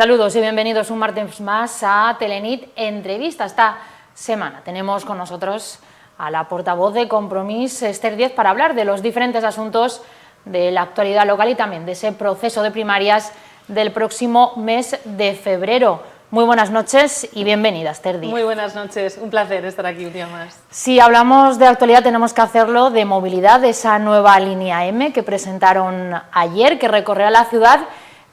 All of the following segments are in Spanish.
Saludos y bienvenidos un martes más a Telenit Entrevista. Esta semana tenemos con nosotros a la portavoz de Compromís, Esther Díez, para hablar de los diferentes asuntos de la actualidad local y también de ese proceso de primarias del próximo mes de febrero. Muy buenas noches y bienvenida, Esther Díez. Muy buenas noches, un placer estar aquí un día más. Si hablamos de actualidad tenemos que hacerlo de movilidad, de esa nueva línea M que presentaron ayer, que recorrerá la ciudad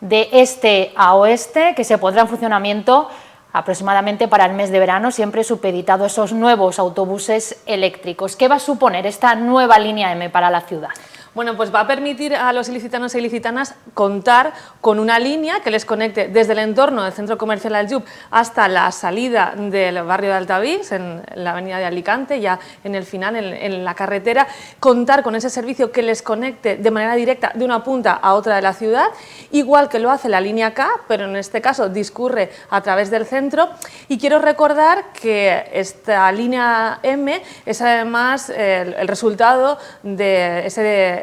de este a oeste, que se pondrá en funcionamiento aproximadamente para el mes de verano, siempre supeditado a esos nuevos autobuses eléctricos. ¿Qué va a suponer esta nueva línea M para la ciudad? Bueno, pues va a permitir a los ilicitanos e ilicitanas contar con una línea que les conecte desde el entorno del centro comercial Aljub hasta la salida del barrio de Altavix, en la avenida de Alicante, ya en el final, en la carretera, contar con ese servicio que les conecte de manera directa de una punta a otra de la ciudad, igual que lo hace la línea K, pero en este caso discurre a través del centro. Y quiero recordar que esta línea M es además el resultado de ese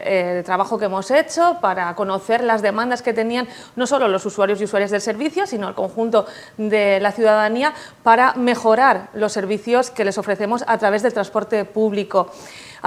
trabajo que hemos hecho para conocer las demandas que tenían no solo los usuarios y usuarias del servicio, sino el conjunto de la ciudadanía para mejorar los servicios que les ofrecemos a través del transporte público.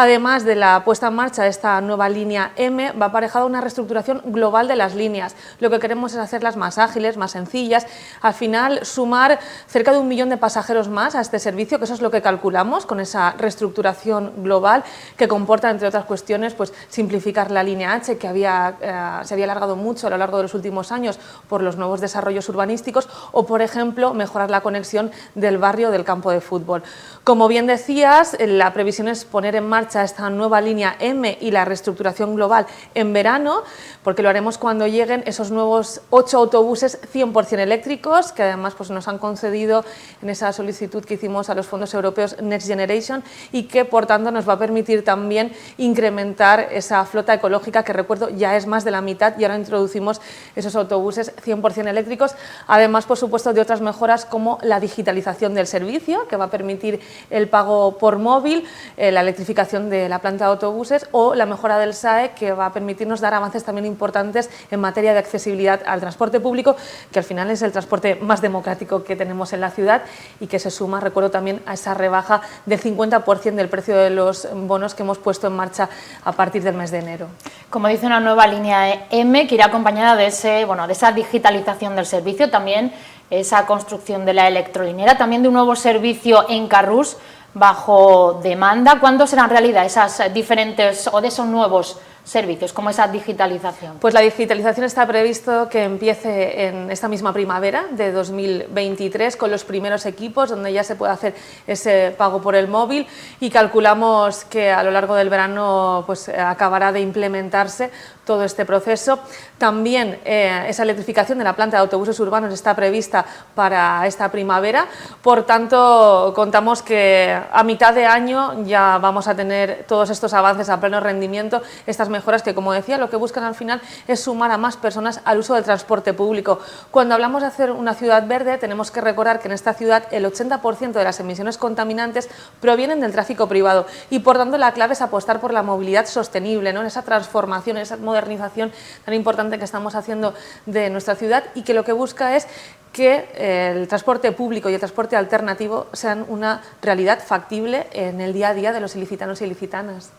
Además de la puesta en marcha de esta nueva línea M, va aparejada una reestructuración global de las líneas. Lo que queremos es hacerlas más ágiles, más sencillas, al final sumar cerca de 1 millón de pasajeros más a este servicio, que eso es lo que calculamos con esa reestructuración global que comporta, entre otras cuestiones, pues simplificar la línea H, que se había alargado mucho a lo largo de los últimos años por los nuevos desarrollos urbanísticos, o, por ejemplo, mejorar la conexión del barrio del campo de fútbol. Como bien decías, la previsión es poner en marcha esta nueva línea M y la reestructuración global en verano, porque lo haremos cuando lleguen esos nuevos 8 autobuses 100% eléctricos, que además pues, nos han concedido en esa solicitud que hicimos a los fondos europeos Next Generation, y que por tanto nos va a permitir también incrementar esa flota ecológica, que recuerdo ya es más de la mitad, y ahora introducimos esos autobuses 100% eléctricos, además por supuesto de otras mejoras como la digitalización del servicio, que va a permitir el pago por móvil, la electrificación de la planta de autobuses, o la mejora del SAE, que va a permitirnos dar avances también importantes en materia de accesibilidad al transporte público, que al final es el transporte más democrático que tenemos en la ciudad y que se suma, recuerdo también, a esa rebaja del 50% del precio de los bonos que hemos puesto en marcha a partir del mes de enero. Como dice, una nueva línea M que irá acompañada de esa digitalización del servicio, también esa construcción de la electrolinera, también de un nuevo servicio en Carrús bajo demanda. ¿Cuándo serán realidad esas diferentes o de esos nuevos servicios, como esa digitalización? Pues la digitalización está previsto que empiece en esta misma primavera de 2023 con los primeros equipos, donde ya se puede hacer ese pago por el móvil, y calculamos que a lo largo del verano pues acabará de implementarse todo este proceso. También esa electrificación de la planta de autobuses urbanos está prevista para esta primavera, por tanto contamos que a mitad de año ya vamos a tener todos estos avances a pleno rendimiento, estas mejoras que, como decía, lo que buscan al final es sumar a más personas al uso del transporte público. Cuando hablamos de hacer una ciudad verde, tenemos que recordar que en esta ciudad el 80% de las emisiones contaminantes provienen del tráfico privado, y por tanto la clave es apostar por la movilidad sostenible, ¿no? En esa transformación, en esa modernización tan importante que estamos haciendo de nuestra ciudad, y que lo que busca es que el transporte público y el transporte alternativo sean una realidad factible en el día a día de los ilicitanos y ilicitanas.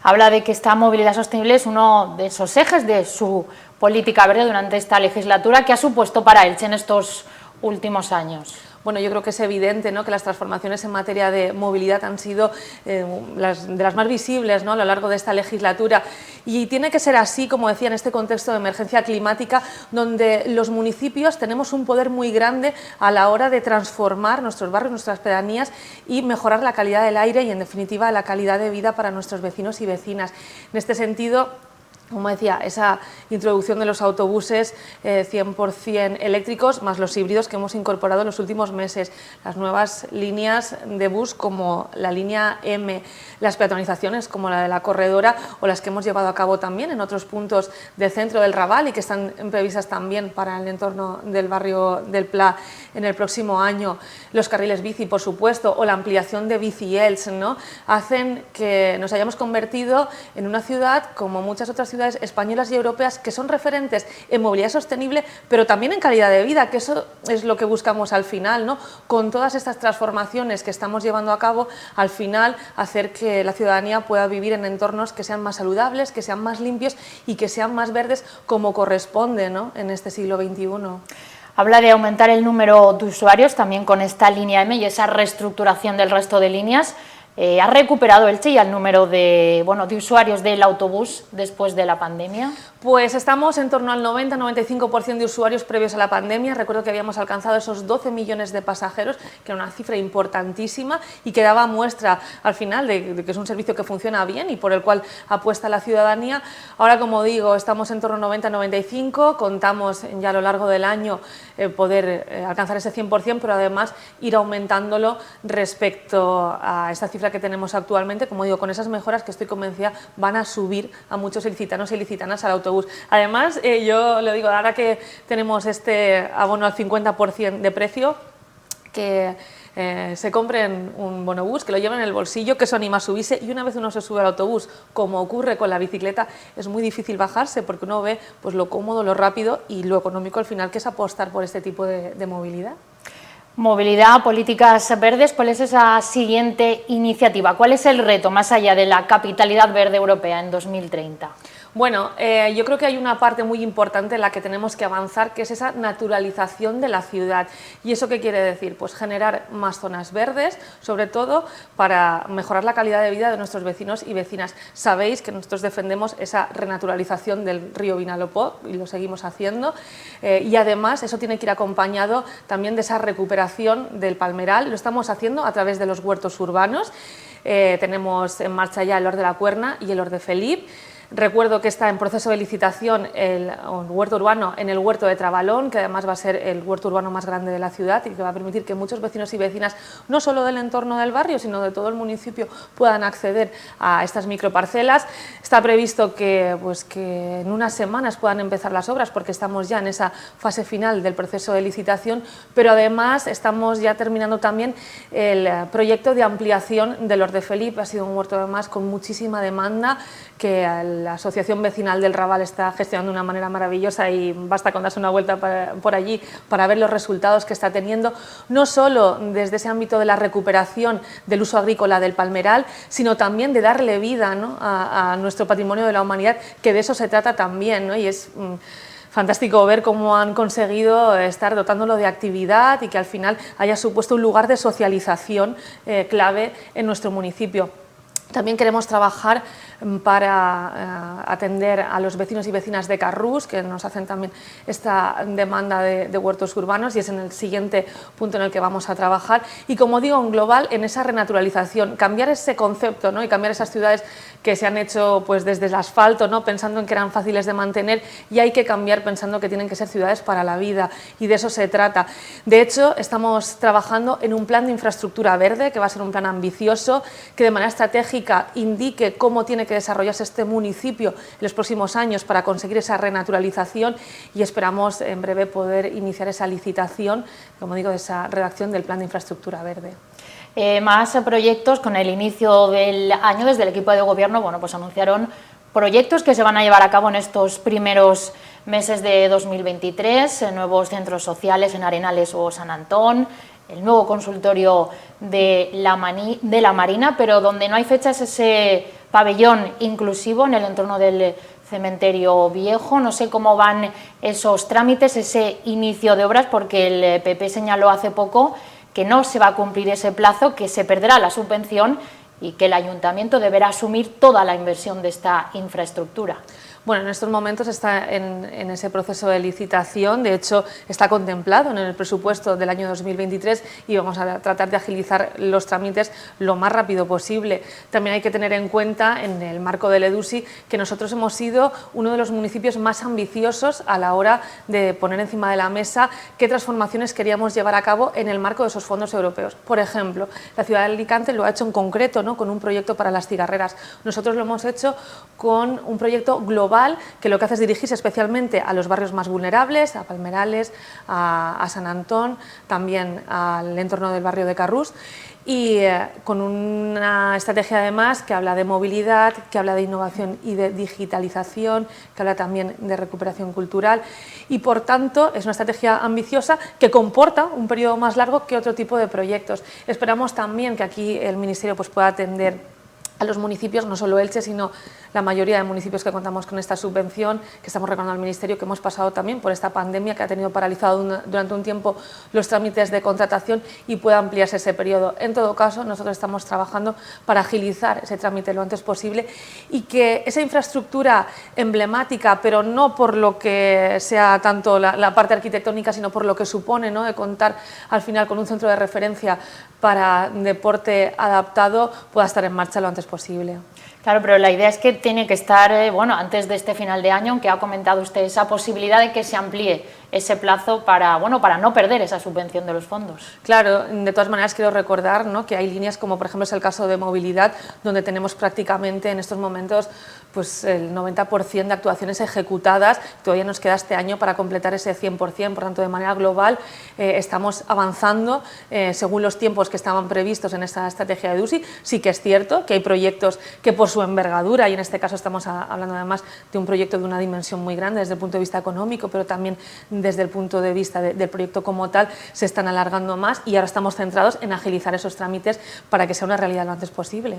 Habla de que esta movilidad sostenible es uno de esos ejes de su política verde durante esta legislatura. ¿Qué ha supuesto para Elche en estos últimos años? Bueno, yo creo que es evidente, ¿no?, que las transformaciones en materia de movilidad han sido de las más visibles, ¿no?, a lo largo de esta legislatura, y tiene que ser así, como decía, en este contexto de emergencia climática, donde los municipios tenemos un poder muy grande a la hora de transformar nuestros barrios, nuestras pedanías, y mejorar la calidad del aire y, en definitiva, la calidad de vida para nuestros vecinos y vecinas. En este sentido, como decía, esa introducción de los autobuses 100% eléctricos, más los híbridos que hemos incorporado en los últimos meses, las nuevas líneas de bus como la línea M, las peatonizaciones como la de la Corredora, o las que hemos llevado a cabo también en otros puntos del centro del Raval y que están previstas también para el entorno del barrio del Pla en el próximo año, los carriles bici, por supuesto, o la ampliación de Bici Els, ¿no?, hacen que nos hayamos convertido en una ciudad, como muchas otras ciudades, ciudades españolas y europeas que son referentes en movilidad sostenible, pero también en calidad de vida, que eso es lo que buscamos al final, ¿no? Con todas estas transformaciones que estamos llevando a cabo, al final hacer que la ciudadanía pueda vivir en entornos que sean más saludables, que sean más limpios y que sean más verdes como corresponde, ¿no?, en este siglo XXI. Habla de aumentar el número de usuarios también con esta línea M y esa reestructuración del resto de líneas. ¿Ha recuperado Elche ya el número de usuarios del autobús después de la pandemia? Pues estamos en torno al 90-95% de usuarios previos a la pandemia. Recuerdo que habíamos alcanzado esos 12 millones de pasajeros, que era una cifra importantísima y que daba muestra al final de que es un servicio que funciona bien y por el cual apuesta la ciudadanía. Ahora, como digo, estamos en torno al 90-95%, contamos ya a lo largo del año poder alcanzar ese 100%, pero además ir aumentándolo respecto a esta cifra que tenemos actualmente, como digo, con esas mejoras que estoy convencida van a subir a muchos ilicitanos y ilicitanas al autobús. Además, yo lo digo, ahora que tenemos este abono al 50% de precio, que se compren un bonobús, que lo lleven en el bolsillo, que eso anima a subirse, y una vez uno se sube al autobús, como ocurre con la bicicleta, es muy difícil bajarse porque uno ve pues, lo cómodo, lo rápido y lo económico al final, que es apostar por este tipo de movilidad. Movilidad, políticas verdes, ¿cuál es esa siguiente iniciativa? ¿Cuál es el reto más allá de la capitalidad verde europea en 2030? Bueno, yo creo que hay una parte muy importante en la que tenemos que avanzar, que es esa naturalización de la ciudad. ¿Y eso qué quiere decir? Pues generar más zonas verdes, sobre todo para mejorar la calidad de vida de nuestros vecinos y vecinas. Sabéis que nosotros defendemos esa renaturalización del río Vinalopó y lo seguimos haciendo, y además eso tiene que ir acompañado también de esa recuperación del palmeral. Lo estamos haciendo a través de los huertos urbanos. Tenemos en marcha ya el Hort de la Cuerna y el Hort de Felip. Recuerdo que está en proceso de licitación el huerto urbano en el huerto de Trabalón, que además va a ser el huerto urbano más grande de la ciudad y que va a permitir que muchos vecinos y vecinas, no solo del entorno del barrio, sino de todo el municipio, puedan acceder a estas microparcelas. Está previsto que en unas semanas puedan empezar las obras, porque estamos ya en esa fase final del proceso de licitación, pero además estamos ya terminando también el proyecto de ampliación del Hort de Felip. Ha sido un huerto además con muchísima demanda, que la Asociación Vecinal del Raval está gestionando de una manera maravillosa, y basta con darse una vuelta por allí para ver los resultados que está teniendo, no solo desde ese ámbito de la recuperación del uso agrícola del palmeral, sino también de darle vida, ¿no?, a nuestro patrimonio de la humanidad, que de eso se trata también, ¿no? Y es fantástico ver cómo han conseguido estar dotándolo de actividad y que al final haya supuesto un lugar de socialización clave en nuestro municipio. También queremos trabajar para atender a los vecinos y vecinas de Carrús, que nos hacen también esta demanda de huertos urbanos, y es en el siguiente punto en el que vamos a trabajar. Y como digo, en global, en esa renaturalización, cambiar ese concepto, ¿no?, y cambiar esas ciudades que se han hecho pues desde el asfalto, ¿no?, pensando en que eran fáciles de mantener, y hay que cambiar pensando que tienen que ser ciudades para la vida, y de eso se trata. De hecho, estamos trabajando en un plan de infraestructura verde, que va a ser un plan ambicioso, que de manera estratégica indique cómo tiene que desarrollarse este municipio en los próximos años para conseguir esa renaturalización, y esperamos en breve poder iniciar esa licitación, como digo, de esa redacción del plan de infraestructura verde. Más proyectos con el inicio del año. Desde el equipo de gobierno, pues anunciaron proyectos que se van a llevar a cabo en estos primeros meses de 2023, nuevos centros sociales en Arenales o San Antón, el nuevo consultorio de la Marina, pero donde no hay fechas ese pabellón inclusivo en el entorno del cementerio viejo. No sé cómo van esos trámites, ese inicio de obras, porque el PP señaló hace poco que no se va a cumplir ese plazo, que se perderá la subvención y que el ayuntamiento deberá asumir toda la inversión de esta infraestructura. Bueno, en estos momentos está en ese proceso de licitación. De hecho, está contemplado en el presupuesto del año 2023 y vamos a tratar de agilizar los trámites lo más rápido posible. También hay que tener en cuenta, en el marco del EDUSI, que nosotros hemos sido uno de los municipios más ambiciosos a la hora de poner encima de la mesa qué transformaciones queríamos llevar a cabo en el marco de esos fondos europeos. Por ejemplo, la ciudad de Alicante lo ha hecho en concreto, ¿no?, con un proyecto para las cigarreras. Nosotros lo hemos hecho con un proyecto global global que lo que hace es dirigirse especialmente a los barrios más vulnerables, a Palmerales, a Sant Antón, también al entorno del barrio de Carrús, y con una estrategia además que habla de movilidad, que habla de innovación y de digitalización, que habla también de recuperación cultural, y por tanto es una estrategia ambiciosa que comporta un periodo más largo que otro tipo de proyectos. Esperamos también que aquí el Ministerio pues, pueda atender a los municipios, no solo Elche, sino la mayoría de municipios que contamos con esta subvención, que estamos recordando al Ministerio, que hemos pasado también por esta pandemia que ha tenido paralizado durante un tiempo los trámites de contratación y pueda ampliarse ese periodo. En todo caso, nosotros estamos trabajando para agilizar ese trámite lo antes posible y que esa infraestructura emblemática, pero no por lo que sea tanto la parte arquitectónica, sino por lo que supone, ¿no?, de contar al final con un centro de referencia para deporte adaptado, pueda estar en marcha lo antes posible. Claro, pero la idea es que tiene que estar, bueno, antes de este final de año, aunque ha comentado usted esa posibilidad de que se amplíe ese plazo para, bueno, para no perder esa subvención de los fondos. Claro, de todas maneras quiero recordar, ¿no?, que hay líneas como por ejemplo es el caso de movilidad, donde tenemos prácticamente en estos momentos pues el 90% de actuaciones ejecutadas, todavía nos queda este año para completar ese 100%, por tanto de manera global estamos avanzando según los tiempos que estaban previstos en esta estrategia de DUSI. Sí que es cierto que hay proyectos que por su envergadura, y en este caso estamos hablando además de un proyecto de una dimensión muy grande desde el punto de vista económico, pero también desde el punto de vista del proyecto como tal, se están alargando más y ahora estamos centrados en agilizar esos trámites para que sea una realidad lo antes posible.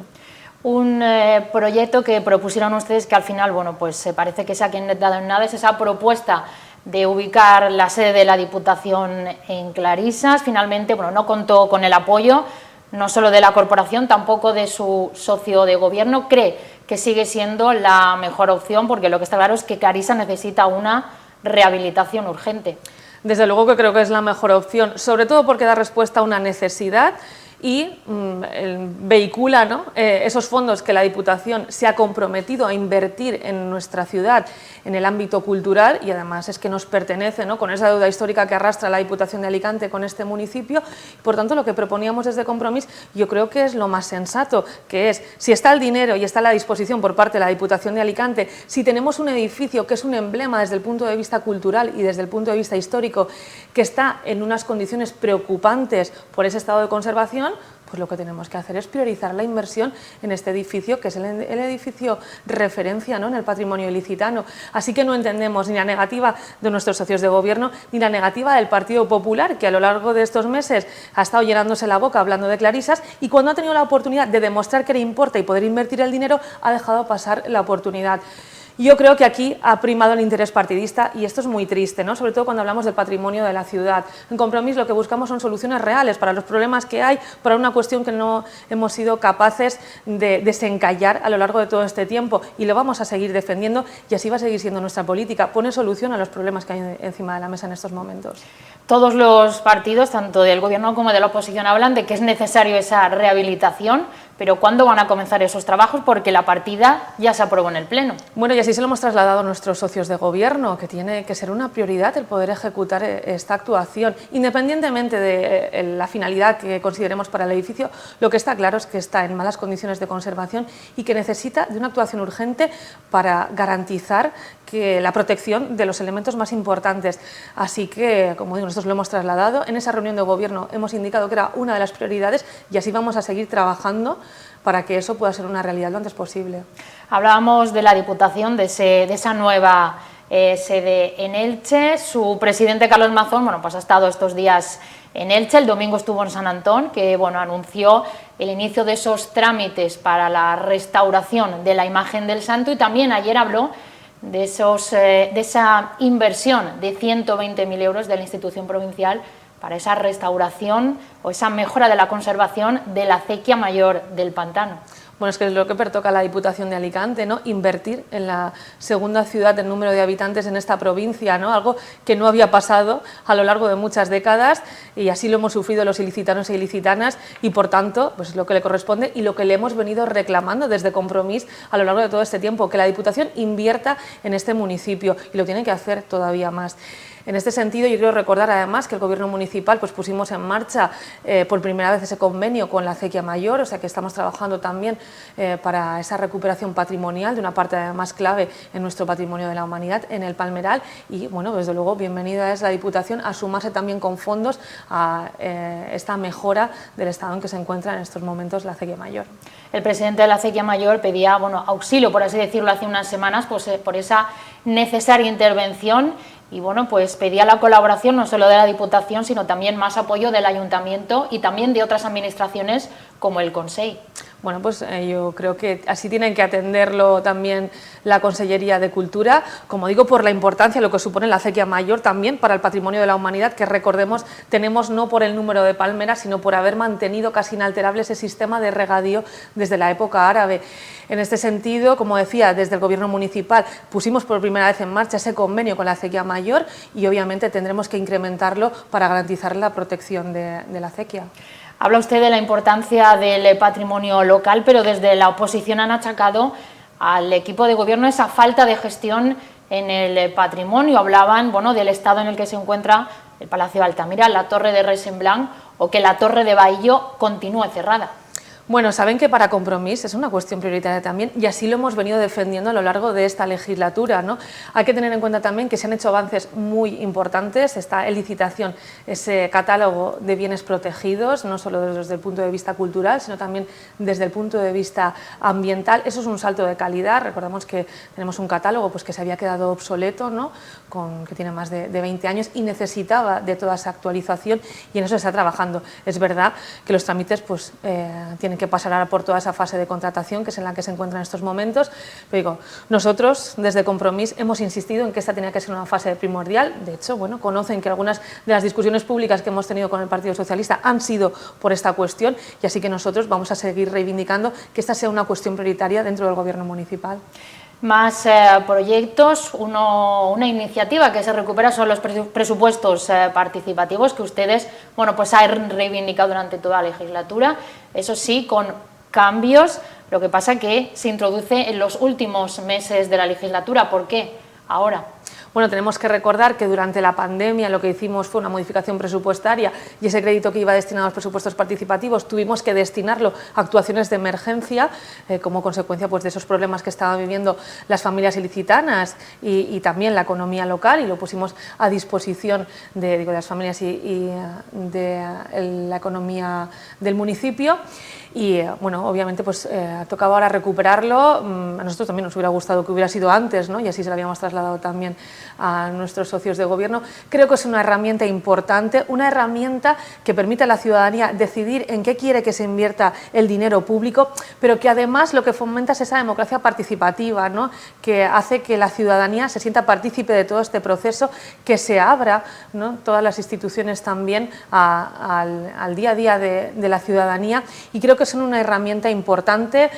Un proyecto que propusieron ustedes que al final, bueno, pues parece que se ha quedado en nada, es esa propuesta de ubicar la sede de la Diputación en Clarisas. Finalmente, bueno, no contó con el apoyo no solo de la corporación, tampoco de su socio de gobierno. ¿Cree que sigue siendo la mejor opción? Porque lo que está claro es que Clarisas necesita una rehabilitación urgente. Desde luego que creo que es la mejor opción, sobre todo porque da respuesta a una necesidad y vehicula, ¿no?, esos fondos que la Diputación se ha comprometido a invertir en nuestra ciudad en el ámbito cultural, y además es que nos pertenece, ¿no?, con esa deuda histórica que arrastra la Diputación de Alicante con este municipio. Por tanto, lo que proponíamos desde Compromís yo creo que es lo más sensato, que es, si está el dinero y está a la disposición por parte de la Diputación de Alicante, si tenemos un edificio que es un emblema desde el punto de vista cultural y desde el punto de vista histórico, que está en unas condiciones preocupantes por ese estado de conservación, pues lo que tenemos que hacer es priorizar la inversión en este edificio, que es el edificio referencia, ¿no?, en el patrimonio ilicitano. Así que no entendemos ni la negativa de nuestros socios de gobierno, ni la negativa del Partido Popular, que a lo largo de estos meses ha estado llenándose la boca hablando de Clarisas, y cuando ha tenido la oportunidad de demostrar que le importa y poder invertir el dinero, ha dejado pasar la oportunidad. Yo creo que aquí ha primado el interés partidista y esto es muy triste, ¿no?, sobre todo cuando hablamos del patrimonio de la ciudad. En Compromís lo que buscamos son soluciones reales para los problemas que hay, para una cuestión que no hemos sido capaces de desencallar a lo largo de todo este tiempo, y lo vamos a seguir defendiendo, y así va a seguir siendo nuestra política, poner solución a los problemas que hay encima de la mesa en estos momentos. Todos los partidos, tanto del gobierno como de la oposición, hablan de que es necesario esa rehabilitación, pero ¿cuándo van a comenzar esos trabajos? Porque la partida ya se aprobó en el Pleno. Bueno, y así se lo hemos trasladado a nuestros socios de gobierno, que tiene que ser una prioridad el poder ejecutar esta actuación, independientemente de la finalidad que consideremos para el edificio. Lo que está claro es que está en malas condiciones de conservación y que necesita de una actuación urgente para garantizar que la protección de los elementos más importantes. Así que, como digo, nosotros lo hemos trasladado. En esa reunión de gobierno hemos indicado que era una de las prioridades y así vamos a seguir trabajando para que eso pueda ser una realidad lo antes posible. Hablábamos de la Diputación, de esa nueva sede en Elche. Su presidente, Carlos Mazón, bueno, pues ha estado estos días en Elche. El domingo estuvo en Sant Antón, que bueno, anunció el inicio de esos trámites para la restauración de la imagen del santo, y también ayer habló de esa inversión de 120.000 euros de la institución provincial para esa restauración o esa mejora de la conservación de la acequia mayor del pantano. Bueno, es que es lo que pertoca a la Diputación de Alicante, ¿no?, invertir en la segunda ciudad en número de habitantes en esta provincia, ¿no?, algo que no había pasado a lo largo de muchas décadas, y así lo hemos sufrido los ilicitanos e ilicitanas, y por tanto, pues es lo que le corresponde y lo que le hemos venido reclamando desde Compromís a lo largo de todo este tiempo, que la Diputación invierta en este municipio, y lo tiene que hacer todavía más. En este sentido, yo quiero recordar además que el Gobierno municipal pues pusimos en marcha por primera vez ese convenio con la Acequia Mayor, o sea que estamos trabajando también para esa recuperación patrimonial de una parte además clave en nuestro patrimonio de la humanidad, en el Palmeral, y bueno, desde luego bienvenida es la Diputación a sumarse también con fondos a esta mejora del estado en que se encuentra en estos momentos la Acequia Mayor. El presidente de la Acequia Mayor pedía auxilio, por así decirlo, hace unas semanas por esa necesaria intervención y bueno, pues pedía la colaboración no solo de la Diputación, sino también más apoyo del Ayuntamiento y también de otras administraciones como el Consell. Bueno, pues yo creo que así tienen que atenderlo también la Consellería de Cultura, como digo, por la importancia, lo que supone la Acequia Mayor también para el patrimonio de la humanidad, que recordemos tenemos no por el número de palmeras, sino por haber mantenido casi inalterable ese sistema de regadío desde la época árabe. En este sentido, como decía, desde el Gobierno municipal pusimos por primera vez en marcha ese convenio con la Acequia Mayor y obviamente tendremos que incrementarlo para garantizar la protección de la acequia. Habla usted de la importancia del patrimonio local, pero desde la oposición han achacado al equipo de gobierno esa falta de gestión en el patrimonio. Hablaban del estado en el que se encuentra el Palacio de Altamira, la Torre de Resemblán o que la Torre de Baillo continúe cerrada. Bueno, saben que para Compromís es una cuestión prioritaria también y así lo hemos venido defendiendo a lo largo de esta legislatura, ¿no? Hay que tener en cuenta también que se han hecho avances muy importantes, está en licitación ese catálogo de bienes protegidos, no solo desde el punto de vista cultural, sino también desde el punto de vista ambiental. Eso es un salto de calidad, recordamos que tenemos un catálogo pues, que se había quedado obsoleto, ¿no? Que tiene más de 20 años y necesitaba de toda esa actualización y en eso se está trabajando. Es verdad que los trámites pues, tienen que pasar ahora por toda esa fase de contratación que es en la que se encuentra en estos momentos, pero digo, nosotros desde Compromís hemos insistido en que esta tenía que ser una fase primordial. De hecho, bueno, conocen que algunas de las discusiones públicas que hemos tenido con el Partido Socialista han sido por esta cuestión y así que nosotros vamos a seguir reivindicando que esta sea una cuestión prioritaria dentro del Gobierno municipal. Más proyectos, una iniciativa que se recupera son los presupuestos participativos que ustedes pues han reivindicado durante toda la legislatura, eso sí, con cambios, lo que pasa que se introduce en los últimos meses de la legislatura. ¿Por qué ahora? Bueno, tenemos que recordar que durante la pandemia lo que hicimos fue una modificación presupuestaria y ese crédito que iba destinado a los presupuestos participativos tuvimos que destinarlo a actuaciones de emergencia como consecuencia pues, de esos problemas que estaban viviendo las familias ilicitanas y también la economía local y lo pusimos a disposición de las familias y de la economía del municipio. Y bueno, obviamente pues tocaba ahora recuperarlo, a nosotros también nos hubiera gustado que hubiera sido antes, ¿no? Y así se lo habíamos trasladado también a nuestros socios de gobierno. Creo que es una herramienta importante, una herramienta que permite a la ciudadanía decidir en qué quiere que se invierta el dinero público, pero que además lo que fomenta es esa democracia participativa, ¿no? Que hace que la ciudadanía se sienta partícipe de todo este proceso, que se abra, ¿no? Todas las instituciones también al día a día de la ciudadanía y creo que son una herramienta importante.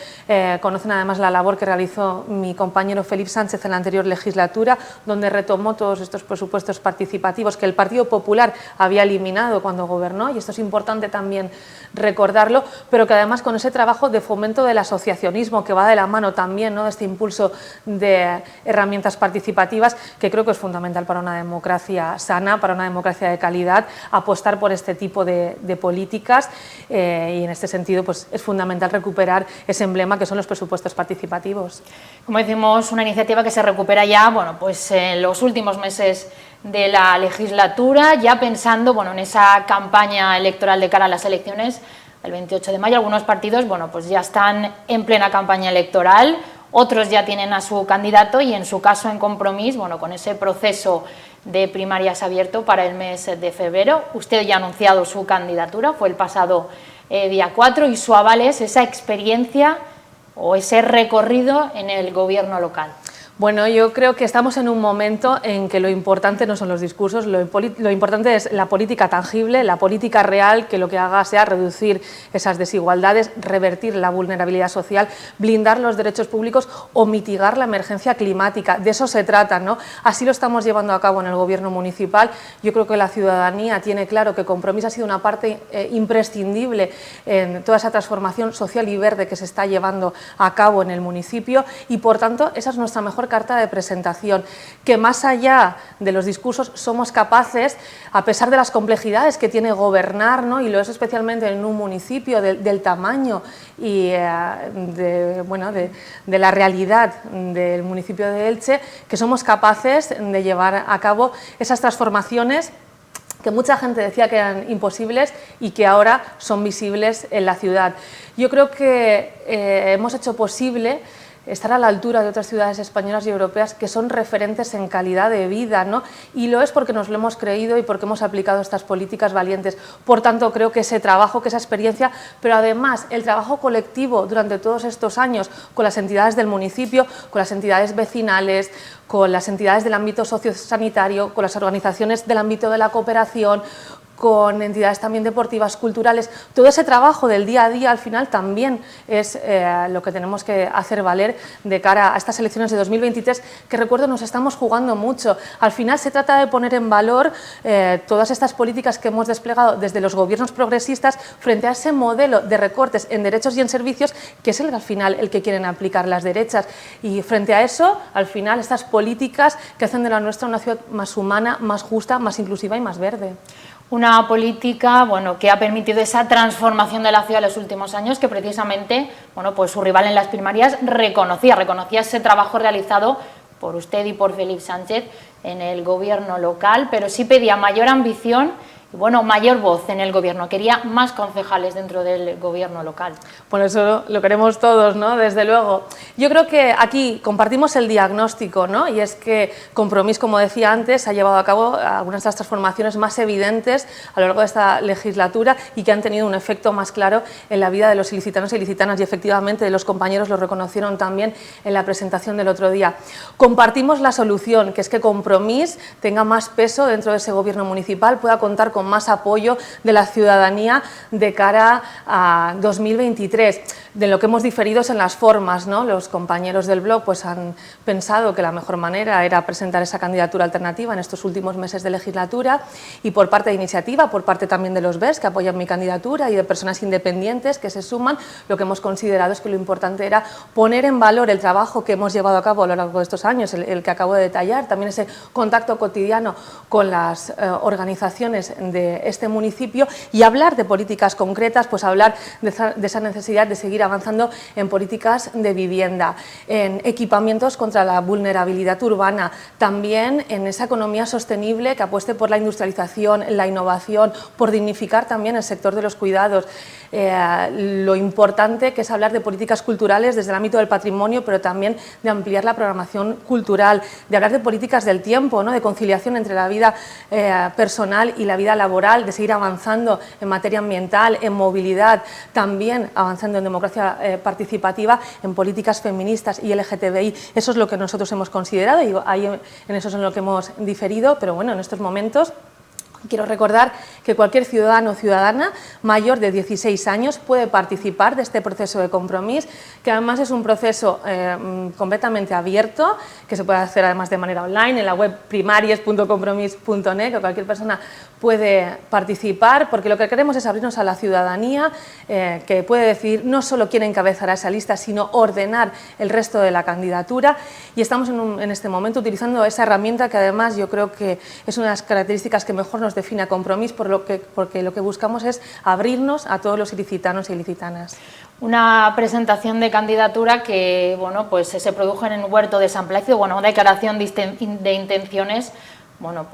Conocen además la labor que realizó mi compañero Felip Sánchez en la anterior legislatura, donde retomó todos estos presupuestos participativos que el Partido Popular había eliminado cuando gobernó, y esto es importante también recordarlo, pero que además con ese trabajo de fomento del asociacionismo que va de la mano también, ¿no? De este impulso de herramientas participativas que creo que es fundamental para una democracia sana, para una democracia de calidad, apostar por este tipo de políticas y en este sentido pues, es fundamental recuperar ese emblema que son los presupuestos participativos. Como decimos, una iniciativa que se recupera ya pues en los últimos meses de la legislatura, ya pensando en esa campaña electoral de cara a las elecciones el 28 de mayo. Algunos partidos pues ya están en plena campaña electoral, otros ya tienen a su candidato y en su caso en Compromís, con ese proceso de primarias abierto para el mes de febrero. Usted ya ha anunciado su candidatura, fue el pasado día 4 y su aval es esa experiencia o ese recorrido en el gobierno local. Bueno, yo creo que estamos en un momento en que lo importante no son los discursos, lo importante es la política tangible, la política real, que lo que haga sea reducir esas desigualdades, revertir la vulnerabilidad social, blindar los derechos públicos o mitigar la emergencia climática. De eso se trata, ¿no? Así lo estamos llevando a cabo en el Gobierno municipal. Yo creo que la ciudadanía tiene claro que Compromís ha sido una parte imprescindible en toda esa transformación social y verde que se está llevando a cabo en el municipio y, por tanto, esa es nuestra mejor mejor carta de presentación, que más allá de los discursos somos capaces, a pesar de las complejidades que tiene gobernar, ¿no? Y lo es especialmente en un municipio del tamaño y de la realidad del municipio de Elche, que somos capaces de llevar a cabo esas transformaciones que mucha gente decía que eran imposibles y que ahora son visibles en la ciudad. Yo creo que hemos hecho posible estar a la altura de otras ciudades españolas y europeas que son referentes en calidad de vida, ¿no? Y lo es porque nos lo hemos creído y porque hemos aplicado estas políticas valientes. Por tanto, creo que ese trabajo, que esa experiencia, pero además el trabajo colectivo durante todos estos años con las entidades del municipio, con las entidades vecinales, con las entidades del ámbito sociosanitario, con las organizaciones del ámbito de la cooperación, con entidades también deportivas, culturales, todo ese trabajo del día a día al final también es lo que tenemos que hacer valer de cara a estas elecciones de 2023, que recuerdo nos estamos jugando mucho. Al final se trata de poner en valor todas estas políticas que hemos desplegado desde los gobiernos progresistas frente a ese modelo de recortes en derechos y en servicios que es al final el que quieren aplicar las derechas, y frente a eso al final estas políticas que hacen de la nuestra una ciudad más humana, más justa, más inclusiva y más verde. Una política, bueno, que ha permitido esa transformación de la ciudad en los últimos años, que precisamente, bueno, pues su rival en las primarias reconocía ese trabajo realizado por usted y por Felip Sánchez en el gobierno local, pero sí pedía mayor ambición y, bueno, mayor voz en el gobierno, quería más concejales dentro del gobierno local. Bueno, eso lo queremos todos, ¿no? Desde luego. Yo creo que aquí compartimos el diagnóstico, ¿no? Y es que Compromís, como decía antes, ha llevado a cabo algunas de las transformaciones más evidentes a lo largo de esta legislatura y que han tenido un efecto más claro en la vida de los ilicitanos y ilicitanas, y efectivamente los compañeros lo reconocieron también en la presentación del otro día. Compartimos la solución, que es que Compromís tenga más peso dentro de ese gobierno municipal, pueda contar con más apoyo de la ciudadanía de cara a 2023. De lo que hemos diferido es en las formas, ¿no? Los compañeros del blog pues han pensado que la mejor manera era presentar esa candidatura alternativa en estos últimos meses de legislatura, y por parte de Iniciativa, por parte también de los BES que apoyan mi candidatura y de personas independientes que se suman, lo que hemos considerado es que lo importante era poner en valor el trabajo que hemos llevado a cabo a lo largo de estos años, el que acabo de detallar, también ese contacto cotidiano con las organizaciones de este municipio, y hablar de políticas concretas, pues hablar de esa necesidad de seguir avanzando en políticas de vivienda, en equipamientos contra la vulnerabilidad urbana, también en esa economía sostenible que apueste por la industrialización, la innovación, por dignificar también el sector de los cuidados. Lo importante que es hablar de políticas culturales desde el ámbito del patrimonio, pero también de ampliar la programación cultural, de hablar de políticas del tiempo, ¿no? De conciliación entre la vida personal y la vida laboral, de seguir avanzando en materia ambiental, en movilidad, también avanzando en democracia participativa, en políticas feministas y LGTBI. Eso es lo que nosotros hemos considerado y ahí en eso es en lo que hemos diferido, pero bueno, en estos momentos quiero recordar que cualquier ciudadano o ciudadana mayor de 16 años puede participar de este proceso de Compromís, que además es un proceso completamente abierto, que se puede hacer además de manera online en la web primaries.compromís.net, que cualquier persona puede participar, porque lo que queremos es abrirnos a la ciudadanía, que puede decidir no solo quién encabezará esa lista, sino ordenar el resto de la candidatura, y estamos en este momento utilizando esa herramienta que además yo creo que es una de las características que mejor nos define a Compromís, porque lo que buscamos es abrirnos a todos los ilicitanos y ilicitanas. Una presentación de candidatura que, bueno, pues se produjo en el huerto de San Plácido, bueno, una declaración de intenciones, bueno,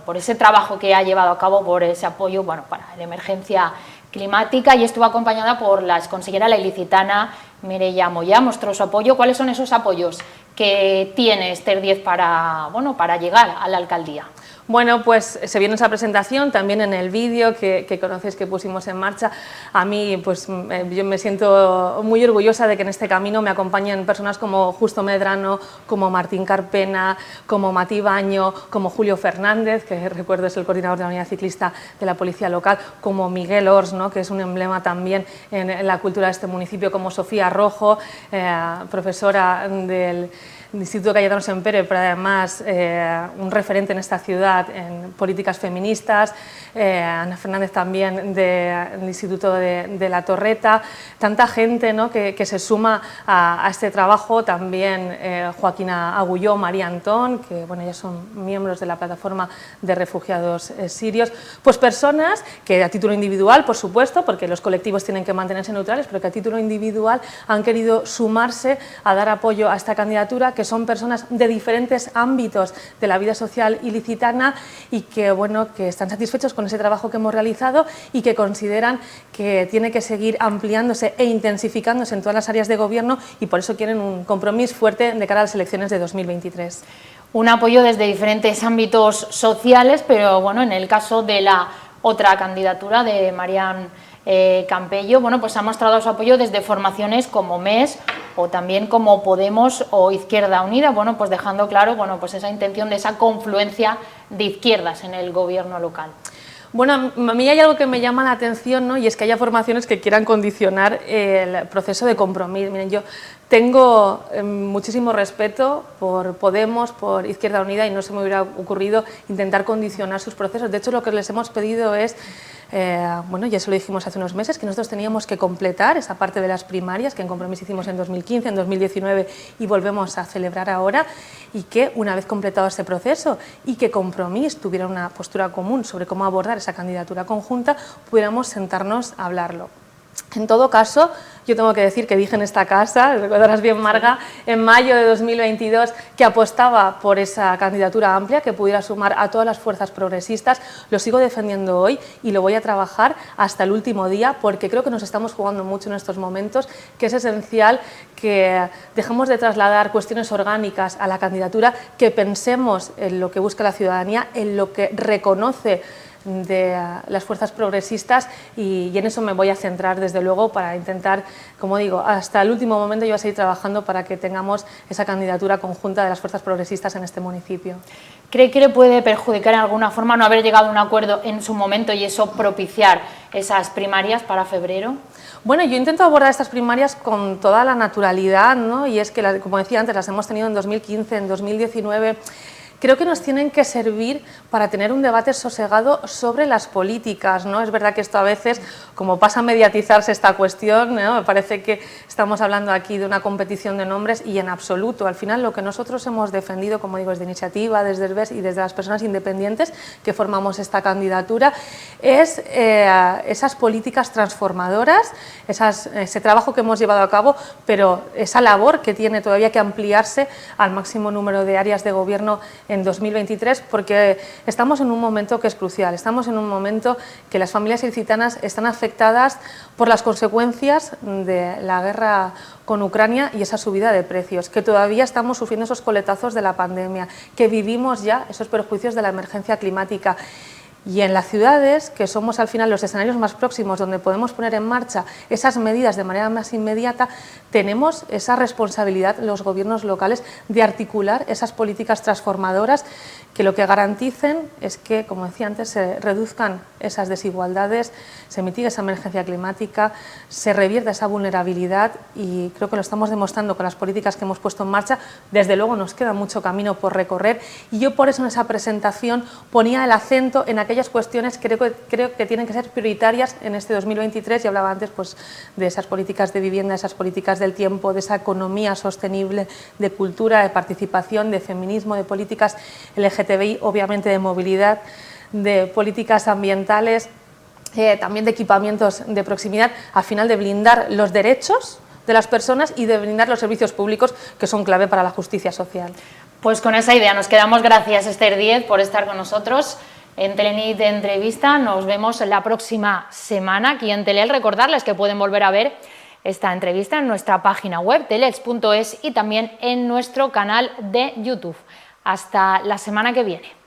por ese trabajo que ha llevado a cabo, por ese apoyo, bueno, para la emergencia climática, y estuvo acompañada por la exconsellera, la ilicitana Mireia Moya. Mostró su apoyo. ¿Cuáles son esos apoyos que tiene Esther Díez para llegar a la alcaldía? Bueno, pues se viene esa presentación, también en el vídeo que conocéis que pusimos en marcha. A mí, pues yo me siento muy orgullosa de que en este camino me acompañen personas como Justo Medrano, como Martín Carpena, como Mati Baño, como Julio Fernández, que recuerdo es el coordinador de la unidad ciclista de la policía local, como Miguel Ors, ¿no? Que es un emblema también en la cultura de este municipio, como Sofía Rojo, profesora el Instituto Cayetano Sempere, pero además un referente en esta ciudad en políticas feministas, Ana Fernández también del Instituto de la Torreta, tanta gente, ¿no?, que se suma a este trabajo, también Joaquina Agulló, María Antón, que bueno, ya son miembros de la plataforma de refugiados sirios, pues personas que a título individual, por supuesto, porque los colectivos tienen que mantenerse neutrales, pero que a título individual han querido sumarse a dar apoyo a esta candidatura, que son personas de diferentes ámbitos de la vida social ilicitana y que, bueno, que están satisfechos con ese trabajo que hemos realizado y que consideran que tiene que seguir ampliándose e intensificándose en todas las áreas de gobierno, y por eso quieren un compromiso fuerte de cara a las elecciones de 2023. Un apoyo desde diferentes ámbitos sociales, pero bueno, en el caso de la otra candidatura de Marian Campello, bueno, pues ha mostrado su apoyo desde formaciones como MES o también como Podemos o Izquierda Unida, bueno, pues dejando claro, bueno, pues esa intención de esa confluencia de izquierdas en el gobierno local. Bueno, a mí hay algo que me llama la atención, ¿no?, y es que haya formaciones que quieran condicionar el proceso de compromiso. Miren, yo tengo muchísimo respeto por Podemos, por Izquierda Unida, y no se me hubiera ocurrido intentar condicionar sus procesos. De hecho, lo que les hemos pedido es, bueno, ya se lo dijimos hace unos meses, que nosotros teníamos que completar esa parte de las primarias que en Compromís hicimos en 2015, en 2019 y volvemos a celebrar ahora, y que una vez completado ese proceso y que Compromís tuviera una postura común sobre cómo abordar esa candidatura conjunta, pudiéramos sentarnos a hablarlo. En todo caso, yo tengo que decir que dije en esta casa, recordarás bien, Marga, en mayo de 2022, que apostaba por esa candidatura amplia que pudiera sumar a todas las fuerzas progresistas. Lo sigo defendiendo hoy y lo voy a trabajar hasta el último día, porque creo que nos estamos jugando mucho en estos momentos, que es esencial que dejemos de trasladar cuestiones orgánicas a la candidatura, que pensemos en lo que busca la ciudadanía, en lo que reconoce de las fuerzas progresistas, y en eso me voy a centrar desde luego para intentar, como digo, hasta el último momento yo voy a seguir trabajando para que tengamos esa candidatura conjunta de las fuerzas progresistas en este municipio. ¿Cree que le puede perjudicar en alguna forma no haber llegado a un acuerdo en su momento y eso propiciar esas primarias para febrero? Bueno, yo intento abordar estas primarias con toda la naturalidad, ¿no? Y es que, como decía antes, las hemos tenido en 2015, en 2019... Creo que nos tienen que servir para tener un debate sosegado sobre las políticas, ¿no? Es verdad que esto a veces, como pasa a mediatizarse esta cuestión, ¿no?, me parece que estamos hablando aquí de una competición de nombres, y en absoluto. Al final, lo que nosotros hemos defendido, como digo, desde Iniciativa, desde el BES y desde las personas independientes que formamos esta candidatura, es esas políticas transformadoras, ese trabajo que hemos llevado a cabo, pero esa labor que tiene todavía que ampliarse al máximo número de áreas de gobierno en 2023, porque estamos en un momento que es crucial, estamos en un momento que las familias ilicitanas están afectadas por las consecuencias de la guerra con Ucrania y esa subida de precios, que todavía estamos sufriendo esos coletazos de la pandemia, que vivimos ya esos perjuicios de la emergencia climática. Y en las ciudades, que somos al final los escenarios más próximos donde podemos poner en marcha esas medidas de manera más inmediata, tenemos esa responsabilidad los gobiernos locales de articular esas políticas transformadoras que lo que garanticen es que, como decía antes, se reduzcan esas desigualdades, se mitigue esa emergencia climática, se revierta esa vulnerabilidad, y creo que lo estamos demostrando con las políticas que hemos puesto en marcha. Desde luego nos queda mucho camino por recorrer, y yo por eso en esa presentación ponía el acento en aquellas cuestiones que creo que tienen que ser prioritarias en este 2023, y hablaba antes pues, de esas políticas de vivienda, esas políticas del tiempo, de esa economía sostenible, de cultura, de participación, de feminismo, de políticas LGTBI, obviamente de movilidad, de políticas ambientales, también de equipamientos de proximidad, al final de blindar los derechos de las personas y de brindar los servicios públicos que son clave para la justicia social. Pues con esa idea nos quedamos. Gracias, Esther Díez, por estar con nosotros en Telenit de Entrevista. Nos vemos la próxima semana aquí en Telel. Recordarles que pueden volver a ver esta entrevista en nuestra página web, teleelch.es, y también en nuestro canal de YouTube. Hasta la semana que viene.